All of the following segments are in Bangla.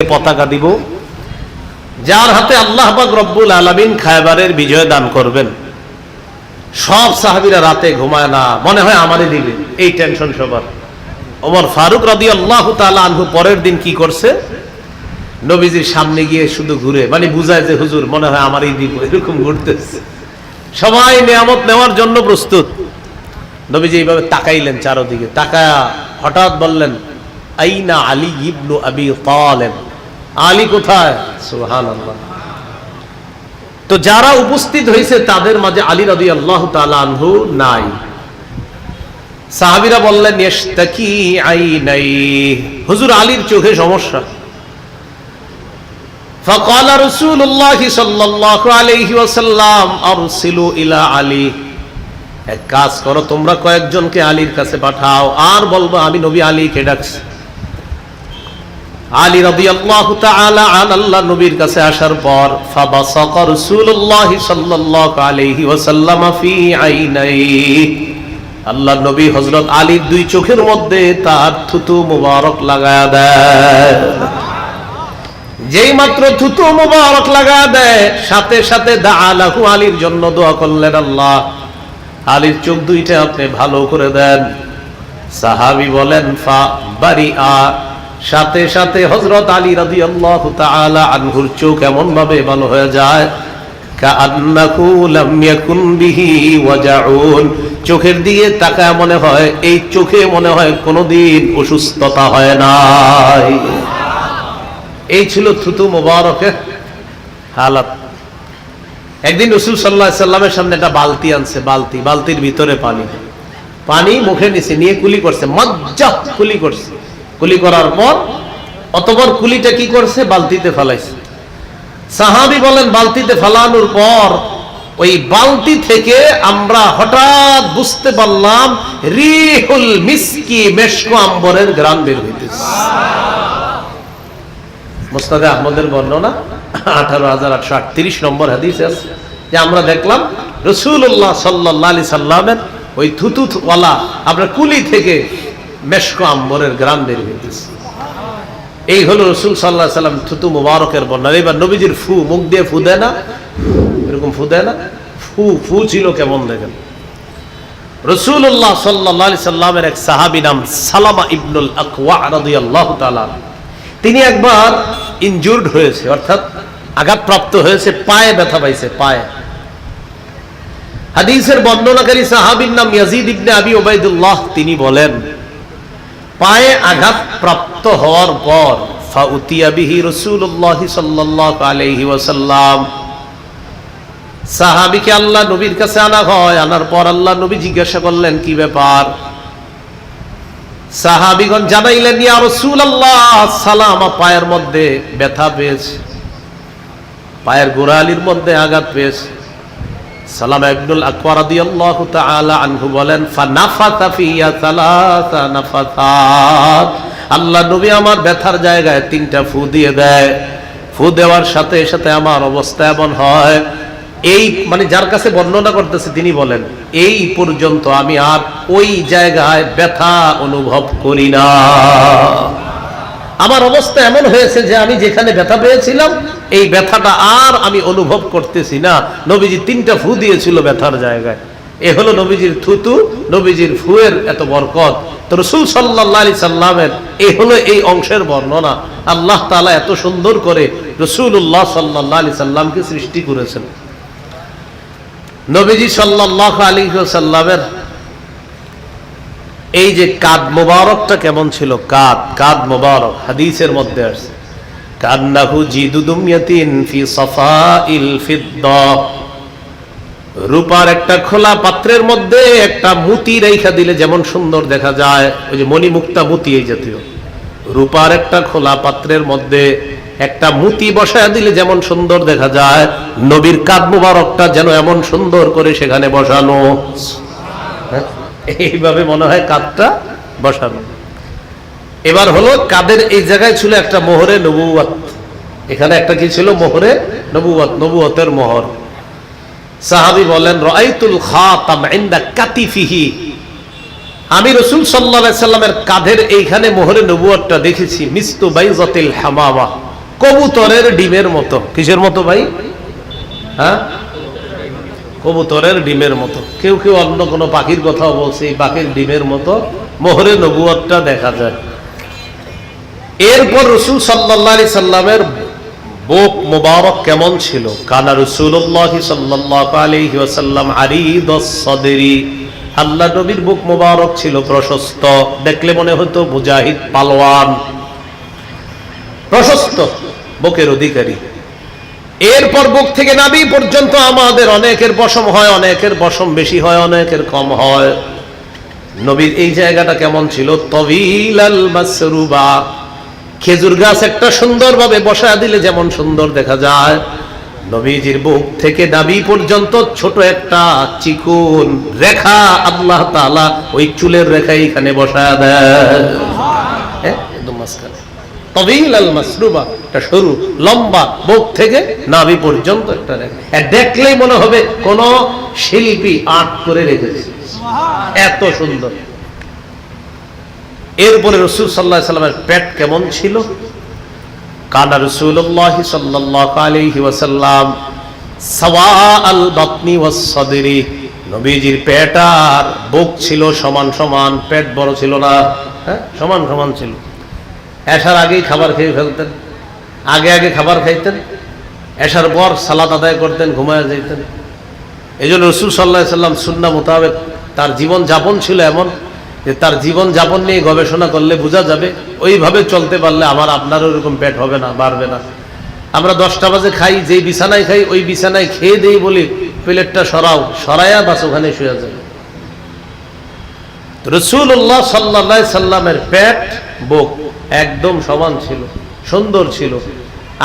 পতাকা দিব, যার হাতে আল্লাহ পাক রব্বুল আলামিন খায়বারের বিজয় দান করবেন। সব সাহাবীরা রাতে ঘুমায় না, মনে হয় আমারই দিবে, এই টেনশন সবার। ওমর ফারুক রাদিয়াল্লাহু তাআলা আনহু পরের দিন কি করছে, নবীজির সামনে গিয়ে শুধু ঘুরে, মানে বুঝায় যে হুজুর মনে হয় আমারই দিব, এরকম ঘুরতেছে। সবাই নিয়ামত নেওয়ার জন্য প্রস্তুত। নবীজি এইভাবে তাকাইলেন চারদিকে, তাকায়া হঠাৎ বললেন, আইনা আলী ইবনু আবি তালেব, আলী কোথায়? সুবহানাল্লাহ। তো যারা উপস্থিত হয়েছে তাদের মাঝে আলী রাদিয়াল্লাহু তাআলা আনহু নাই। সাহাবীরা বললেন, ইশতাকি আইনাই, হুজুর আলীর চোখে সমস্যা। ফাকালা রাসূলুল্লাহ সাল্লাল্লাহু আলাইহি ওয়াসাল্লাম, আরসিলু ইলা আলী, এক কাজ করো, তোমরা কয়েকজনকে আলীর কাছে পাঠাও, আর বলবো আমি নবী আলীকে ডাকছি। আলী রাদিয়াল্লাহু তাআলা আন আল্লাহ নবীর কাছে আসার পর ফাবাসাকা রাসূলুল্লাহ সাল্লাল্লাহু আলাইহি ওয়াসাল্লাম ফি আইনাইহি, আল্লাহ নবী হযরত আলীর দুই চোখের মধ্যে তার থুতু মুবারক লাগায়া দেয়। যেই মাত্র থুতু মুবারক লাগায়া দেয়, সাথে সাথে দাআলাহু, আলীর জন্য দোয়া করলেন, আল্লাহ আলীর চোখ দুইটা আপনি ভালো করে দেন। সাহাবী বলেন, ফা বারিআ, সাথে সাথে হযরত আলী রাদিয়াল্লাহু তাআলা আনহুর চোখ এমন ভাবে ভালো হয়ে যায়, কাআন্নাহু লাম ইয়াকুন বিহি ওয়াজাউন, চোখের দিকে তাকায় মনে হয় এই চোখে মনে হয় কোনোদিন অসুস্থতা হয় নাই। এই ছিল থুতু মুবারকের হালাত। একদিন রাসূল সাল্লাল্লাহু আলাইহি সাল্লামের সামনে একটা বালতি আনছে, বালতির ভিতরে পানি মুখে নিচে নিয়ে কুলি করছে, মজ্জা কুলি করছে। কুলি করার পর অতঃপর কুলিটা কি করছে, বালতিতে ফেলাইছে। সাহাবী বলেন, বালতিতে ফেলানোর পর ওই বালতি থেকে আমরা হঠাৎ বুঝতে পারলাম রিহুল মিসকি, মেশক আম্বরের ঘ্রাণ বের হইতেছে। মুসনাদে আহমদের বর্ণনা 18838 নম্বর হাদিসে আছে যে আমরা দেখলাম রাসূলুল্লাহ সাল্লাল্লাহু আলাইহি সাল্লামের ওই থুতুওয়ালা আপনার কুলি থেকে মেশক আম্বরের ঘ্রাণ বের হইতেছে। এই হলো রাসূল সাল্লাল্লাহু আলাইহি সাল্লাম থুতু মুবারকের বর্ণনা। এবার নবীজির ফু, মুখ দিয়ে ফু দেয় না, এরকম ফু দেয় না, ফু ছিল কেমন দেখেন। রাসূলুল্লাহ সাল্লাল্লাহু আলাইহি সাল্লামের এক সাহাবী নাম সালামা ইবনুল আকওয়া রাদিয়াল্লাহু তাআলা, তিনি একবার ইনজুরড হয়েছে, অর্থাৎ আঘাতপ্রাপ্ত হয়েছে, পায়ে ব্যথা পাইছে, পায়ে। হাদিসের বর্ণনাকারী সাহাবীর নাম ইয়াজিদ ইবনে আবি উবাইদুল্লাহ, তিনি বলেন, পায়ে আঘাত প্রাপ্ত হওয়ার পর ফাউতিয়া বিহি রাসূলুল্লাহ সাল্লাল্লাহু আলাইহি ওয়াসাল্লাম, সাহাবীকে আল্লাহ নবীর কাছে আনা হয়। আনার পর আল্লাহ নবী জিজ্ঞাসা করলেন, কি ব্যাপার? সাহাবীগণ জানাইলেন, ইয়া রাসূলুল্লাহ, সালামা পায়ের মধ্যে ব্যথা পেয়েছে, পায়ের গোড়ালির মধ্যে আঘাত পেয়েছে। সালামা ইবনুল আকওয়া রাদিয়াল্লাহু তাআলা আনহু বলেন, ফানাফাতা ফিয়া সালাসা নাফাসাত, আল্লাহ নবী আমার ব্যথার জায়গায় 3টা ফু দিয়ে দেয়। ফু দেওয়ার সাথে সাথে আমার অবস্থা এমন হয়, এই মানে যার কাছে বর্ণনা করতেছে তিনি বলেন, এই পর্যন্ত আমি আর ওই জায়গায় ব্যথা অনুভব করি না। আমার অবস্থা এমন হয়েছে যে আমি যেখানে ব্যথা পেয়েছিলাম এই ব্যথাটা আর আমি অনুভব করতেছি না। নবীজি 3টা ফু দিয়েছিল ব্যথার জায়গায়। এ হলো নবীজির থুতু, নবীজির ফুয়ের এত বরকত। তো রাসূল সাল্লাল্লাহু আলাইহি সাল্লামের এই হলো এই অংশের বর্ণনা। আল্লাহ তাআলা এত সুন্দর করে রাসূলুল্লাহ সাল্লাল্লাহু আলাইহি সাল্লামকে সৃষ্টি করেছেন। নবীজি সাল্লাল্লাহু আলাইহি ওয়াসাল্লামের এই যে কাদ মোবারকটা কেমন ছিল, কাদ মোবারক হাদিসের মধ্যে আছে, কান্নাহু জিদুদুমিয়াতিন ফি সাফাইল ফিদ্দা, রূপার একটা খোলা পাত্রের মধ্যে একটা মুতি রেখা দিলে যেমন সুন্দর দেখা যায়, ওই যে মণিমুক্তা মুতি এই জাতীয়, রূপার একটা খোলা পাত্রের মধ্যে একটা মুতি বসায় দিলে যেমন সুন্দর দেখা যায়, নবীর কাদ মোবারকটা যেন এমন সুন্দর করে সেখানে বসানো, এইভাবে মনে হয় কাদটা বসানো। এবার হলো কাদের এই জায়গায় ছিল একটা মোহরে নবুয়ত, এখানে একটা কি ছিল, মোহরে নবুয়ত, নবুয়তের মোহর। সাহাবী বলেন, রাআইতুল খাতাম ইনদা কাতিফিহি, আমি রাসূল সাল্লাল্লাহু আলাইহি সাল্লামের কাঁধের এইখানে মোহরে নবুয়তটা দেখেছি, মিস্তু বাইজাতিল হামামা, কবুতরের ডিমের মতো। কিসের মতো ভাই? হ্যাঁ, কবুতরের ডিমের মতো। কেউ কেউ অন্য কোনো পাখির কথাও বলছে, এই পাখির ডিমের মতো মোহরে নবুয়তটা দেখা যায়। এরপর রাসূল সাল্লাল্লাহু আলাইহি সাল্লামের বুক মুবারক কেমন ছিল? কানা রাসূলুল্লাহ সাল্লাল্লাহু আলাইহি ওয়াসাল্লাম আরিদাস সাদরি, আল্লাহ নবীর বুক মুবারক ছিল প্রশস্ত, দেখলে মনে হতো মুজাহিদ পালোয়ান, প্রশস্ত বুকের অধিকারী। এরপর বুক থেকে নাভি পর্যন্ত আমাদের অনেকের পশম হয়, অনেকের পশম বেশি হয়, অনেকের কম হয়। নবীর এই জায়গাটা কেমন ছিল? তবিলাল মাসরুবা, খেজুর গাছ একটা সুন্দরভাবে বসায় দিলে যেমন সুন্দর দেখা যায়, নবীজির বুক থেকে নাভি পর্যন্ত ছোট একটা চিকুন রেখা আল্লাহ তাআলা ওই চুলের রেখা এখানে বসায় দেয়, একদম মাঝখানে। তবিলাল মাসরুবা, একটা সরু লম্বা বুক থেকে নাভি পর্যন্ত একটা রেখা, দেখলেই মনে হবে কোন শিল্পী আর্ট করে রেখেছে, এত সুন্দর। এরপরে রাসূল সাল্লাল্লাহু আলাইহি সাল্লামের পেট কেমন ছিল? কানা রাসূলুল্লাহ সাল্লাল্লাহু আলাইহি ওয়াসাল্লাম সাওয়াআল বাতনি ওয়াস সাদরি, নবীজির পেট আর বুক ছিল সমান সমান, পেট বড় ছিল না, হ্যাঁ সমান সমান ছিল। এশার আগেই খাবার খেয়ে ফেলতেন, আগে আগে খাবার খাইতেন, এশার পর সালাত আদায় করতেন, ঘুমায় যাইতেন। এই জন্য রাসূল সাল্লাল্লাহু আলাইহি সাল্লাম সুন্নাহ মোতাবেক তার জীবন যাপন ছিল এমন যে তার জীবন যাপন নিয়ে গবেষণা করলে বোঝা যাবে ওইভাবে চলতে পারলে আমার আপনারও এরকম পেট হবে না, বাড়বে না। আমরা 10টা বাজে খাই, যেই বিছানায় খাই ওই বিছানায় খেয়ে দেই বলি প্লেটটা সরাও, সরাইয়া বাস ওখানে শুয়ে যাবে। রাসূলুল্লাহ সাল্লাল্লাহু আলাইহি সাল্লামের পেট বুক একদম সমান ছিল, সুন্দর ছিল।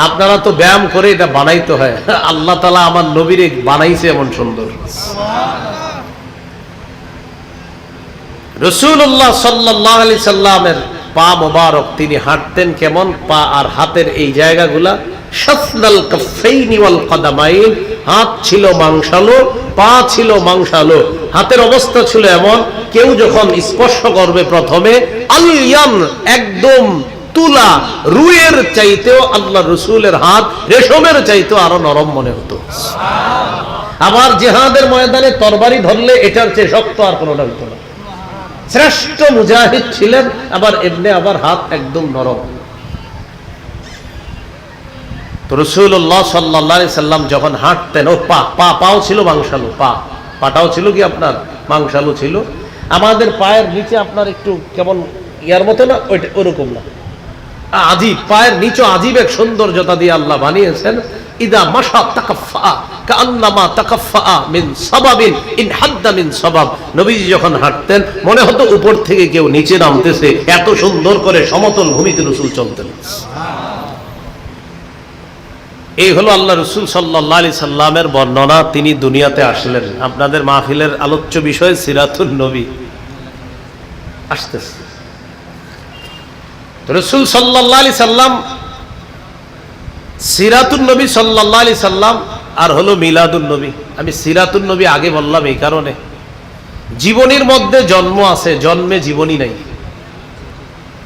আপনারা তো ব্যায়াম করে এটা বানাইতে হয়, আল্লাহ তাআলা আমার নবীরে বানাইছে এমন সুন্দর। রাসূলুল্লাহ সাল্লাল্লাহু আলাইহি সাল্লামের পা মোবারক, তিনি হাঁটতেন কেমন? পা আর হাতের এই জায়গাগুলা শাসনাল কাফাইনি ওয়াল কদামাইন, হাত ছিল মাংসালো, পা ছিল মাংসালো। হাতের অবস্থা ছিল এমন, কেউ যখন স্পর্শ করবে প্রথমে আলিয়ান, একদম তুলা রুইয়ের চাইতেও আল্লাহ রাসূলের হাত রেশমের চাইতেও আরো নরম মনে হতো। আবার জিহাদের ময়দানে তরবারি ধরলে এটার চেয়ে শক্ত আর কোনোটা হতো না। শ্রেষ্ঠ মুজাহিদ ছিলেন, আবার এমনি আবার হাত একদম নরম। তো রাসূলুল্লাহ সাল্লাল্লাহু আলাইহি সাল্লাম যখন হাঁটতেন, ও পাও ছিল মাংসালো, পাটাও ছিল কি আপনার মাংসালো ছিল। আমাদের পায়ের নিচে আপনার একটু কেমন ইয়ার মতো না, ওইটা ওরকম না, আজিব, পায়ের নিচে আজিব এক সৌন্দর্যতা দিয়ে আল্লাহ বানিয়েছেন। ইদা মাশা তাকাফফা কাআন্নামা তাকাফফা মিন সাবাবিন ইন হাদ্দা মিন সাবাব, নবীজি যখন হাঁটতেন মনে হতো উপর থেকে কেউ নিচে নামতেছে, এত সুন্দর করে সমতল ভূমিতে রাসূল চলতেন। এই হলো আল্লাহ রাসূল সাল্লাল্লাহু আলাইহি সাল্লামের বর্ণনা। তিনি দুনিয়াতে আসলেন। আপনাদের মাহফিলের আলোচ্য বিষয় সিরাতুন নবী আসতেছে। রাসূল সাল্লাল্লাহু আলাইহি সাল্লাম, সিরাতুন নবী সাল্লাল্লাহু আলাইহি সাল্লাম আর হলো মিলাদুন নবী। আমি সিরাতুন নবী আগে বললাম এই কারণে, জীবনীর মধ্যে জন্ম আছে, জন্মে জীবনী নাই।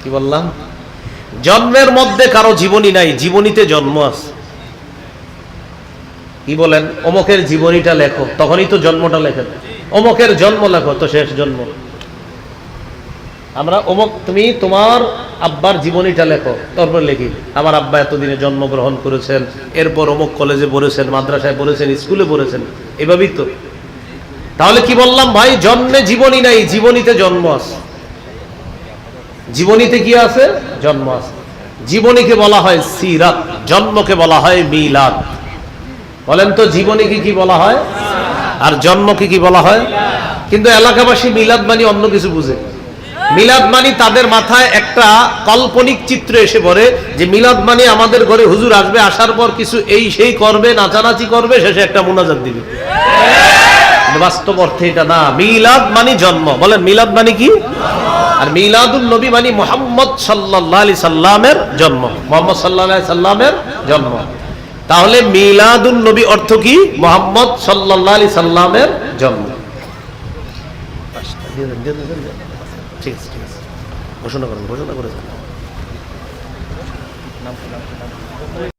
কি বললাম? জন্মের মধ্যে কারো জীবনী নাই, জীবনীতে জন্ম আছে। কি বলেন? অমকের জীবনীটা লেখো, তখনই তো জন্মটা লেখেন। অমকের জন্ম লেখো, তো শেষ জন্ম। আমরা অমক, তুমি তোমার আব্বার জীবনীটা লেখো, তারপর লিখি আমার আব্বা এতদিনে জন্মগ্রহণ করেছেন, এরপর অমুক কলেজে পড়েছেন, মাদ্রাসায় পড়েছেন, স্কুলে পড়েছেন, এভাবেই তো। তাহলে কি বললাম ভাই? জন্মে জীবনী নাই, জীবনীতে জন্ম আছে। জীবনীতে কি আছে? জন্ম আছে। জীবনীকে বলা হয় সিরাত, জন্মকে বলা হয় মিলাদ। বলেন তো জীবনীকে কি বলা হয় আর জন্মকে কি বলা হয়? কিন্তু এলাকাবাসী মিলাদ মানে অন্য কিছু বুঝে। মিলাদ মানে তাদের মাথায় একটা কাল্পনিক চিত্র এসে পড়ে যে মিলাদ মানে আমাদের ঘরে হুজুর আসবে, আসার পর কিছু এই সেই করবে, নাচানাচি করবে, শেষে একটা মুনাজাত দিবে। বাস্তব অর্থে এটা না। মিলাদ মানে জন্ম। বলেন মিলাদ মানে কি? আর মিলাদুন নবী মানে মুহাম্মদ সাল্লাল্লাহু আলাইহি সাল্লামের জন্ম, মুহাম্মদ সাল্লাল্লাহু আলাইহি সাল্লামের জন্ম। তাহলে মিলাদুন নবী অর্থ কি? মুহাম্মদ সাল্লাল্লাহু আলাইহি সাল্লামের জন্ম। ঠিক আছে, ঘোষণা করেন, ঘোষণা করেছেন।